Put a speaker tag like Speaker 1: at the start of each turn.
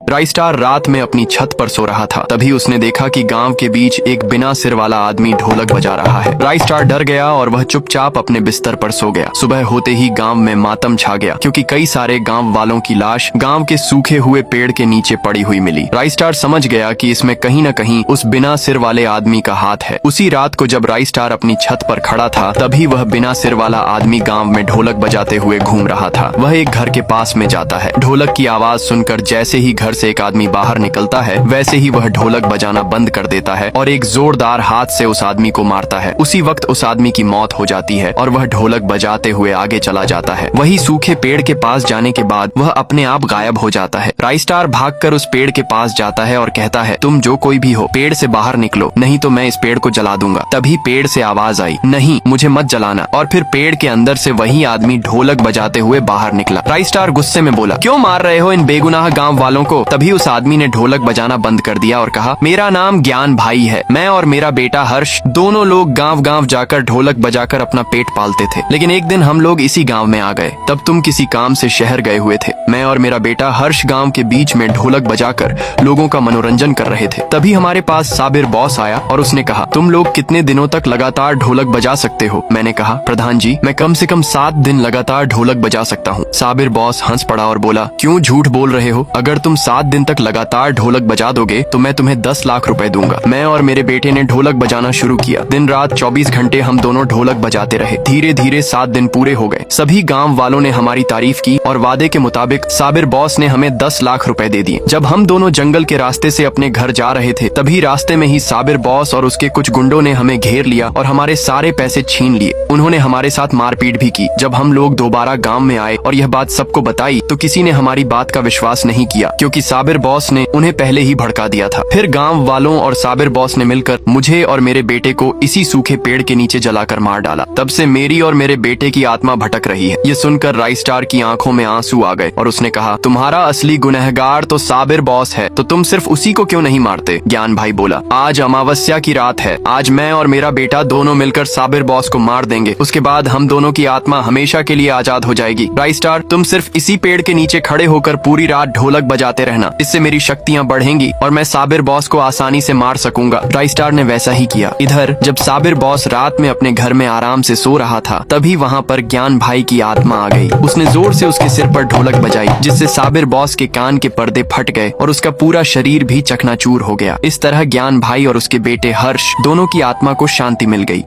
Speaker 1: राई स्टार रात में अपनी छत पर सो रहा था। तभी उसने देखा कि गांव के बीच एक बिना सिर वाला आदमी ढोलक बजा रहा है। राई स्टार डर गया और वह चुपचाप अपने बिस्तर पर सो गया। सुबह होते ही गांव में मातम छा गया, क्योंकि कई सारे गांव वालों की लाश गांव के सूखे हुए पेड़ के नीचे पड़ी हुई मिली। राई स्टार समझ गया कि इसमें कहीं न कहीं उस बिना सिर वाले आदमी का हाथ है। उसी रात को जब राई स्टार अपनी छत पर खड़ा था, तभी वह बिना सिर वाला आदमी गांव में ढोलक बजाते हुए घूम रहा था। वह एक घर के पास में जाता है। ढोलक की आवाज सुनकर जैसे ही घर से एक आदमी बाहर निकलता है, वैसे ही वह ढोलक बजाना बंद कर देता है और एक जोरदार हाथ से उस आदमी को मारता है। उसी वक्त उस आदमी की मौत हो जाती है और वह ढोलक बजाते हुए आगे चला जाता है। वही सूखे पेड़ के पास जाने के बाद वह अपने आप गायब हो जाता है। राई स्टार भागकर उस पेड़ के पास जाता है और कहता है, तुम जो कोई भी हो, पेड़ से बाहर निकलो, नहीं तो मैं इस पेड़ को जला दूंगा। तभी पेड़ से आवाज आई, नहीं, मुझे मत जलाना। और फिर पेड़ के अंदर से वही आदमी ढोलक बजाते हुए बाहर निकला। राई स्टार गुस्से में बोला, क्यों मार रहे हो इन बेगुनाह गांव वालों को? तभी उस आदमी ने ढोलक बजाना बंद कर दिया और कहा, मेरा नाम ज्ञान भाई है। मैं और मेरा बेटा हर्ष दोनों लोग गांव गांव जाकर ढोलक बजाकर अपना पेट पालते थे। लेकिन एक दिन हम लोग इसी गांव में आ गए। तब तुम किसी काम से शहर गए हुए थे। मैं और मेरा बेटा हर्ष गांव के बीच में ढोलक बजाकर लोगों का मनोरंजन कर रहे थे। तभी हमारे पास साबिर बॉस आया और उसने कहा, तुम लोग कितने दिनों तक लगातार ढोलक बजा सकते हो? मैंने कहा, प्रधान जी, मैं कम से कम 7 दिन लगातार ढोलक बजा सकता हूँ। साबिर बॉस हंस पड़ा और बोला, क्यों झूठ बोल रहे हो? अगर तुम 7 दिन तक लगातार ढोलक बजा दोगे तो मैं तुम्हें 10 लाख रुपए दूंगा। मैं और मेरे बेटे ने ढोलक बजाना शुरू किया। दिन रात 24 घंटे हम दोनों ढोलक बजाते रहे। धीरे धीरे 7 दिन पूरे हो गए। सभी गांव वालों ने हमारी तारीफ की और वादे के मुताबिक साबिर बॉस ने हमें 10 लाख रुपए दे दिए। जब हम दोनों जंगल के रास्ते से अपने घर जा रहे थे, तभी रास्ते में ही साबिर बॉस और उसके कुछ गुंडों ने हमें घेर लिया और हमारे सारे पैसे छीन लिए। उन्होंने हमारे साथ मारपीट भी की। जब हम लोग दोबारा गांव में आए और यह बात सबको बताई, तो किसी ने हमारी बात का विश्वास नहीं किया, क्योंकि साबिर बॉस ने उन्हें पहले ही भड़का दिया था। फिर गांव वालों और साबिर बॉस ने मिलकर मुझे और मेरे बेटे को इसी सूखे पेड़ के नीचे जलाकर मार डाला। तब से मेरी और मेरे बेटे की आत्मा भटक रही है। ये सुनकर राई स्टार की आंखों में आंसू आ गए और उसने कहा, तुम्हारा असली गुनहगार तो साबिर बॉस है, तो तुम सिर्फ उसी को क्यों नहीं मारते? ज्ञान भाई बोला, आज अमावस्या की रात है। आज मैं और मेरा बेटा दोनों मिलकर साबिर बॉस को मार देंगे। उसके बाद हम दोनों की आत्मा हमेशा के लिए आजाद हो जाएगी। राई स्टार, तुम सिर्फ इसी पेड़ के नीचे खड़े होकर पूरी रात ढोलक बजाते रहना। इससे मेरी शक्तियाँ बढ़ेंगी और मैं साबिर बॉस को आसानी से मार सकूंगा। राई स्टार ने वैसा ही किया। इधर जब साबिर बॉस रात में अपने घर में आराम से सो रहा था, तभी वहाँ पर ज्ञान भाई की आत्मा आ गई। उसने जोर से उसके सिर पर ढोलक बजाई, जिससे साबिर बॉस के कान के पर्दे फट गए और उसका पूरा शरीर भी चकनाचूर हो गया। इस तरह ज्ञान भाई और उसके बेटे हर्ष दोनों की आत्मा को शांति मिल गई।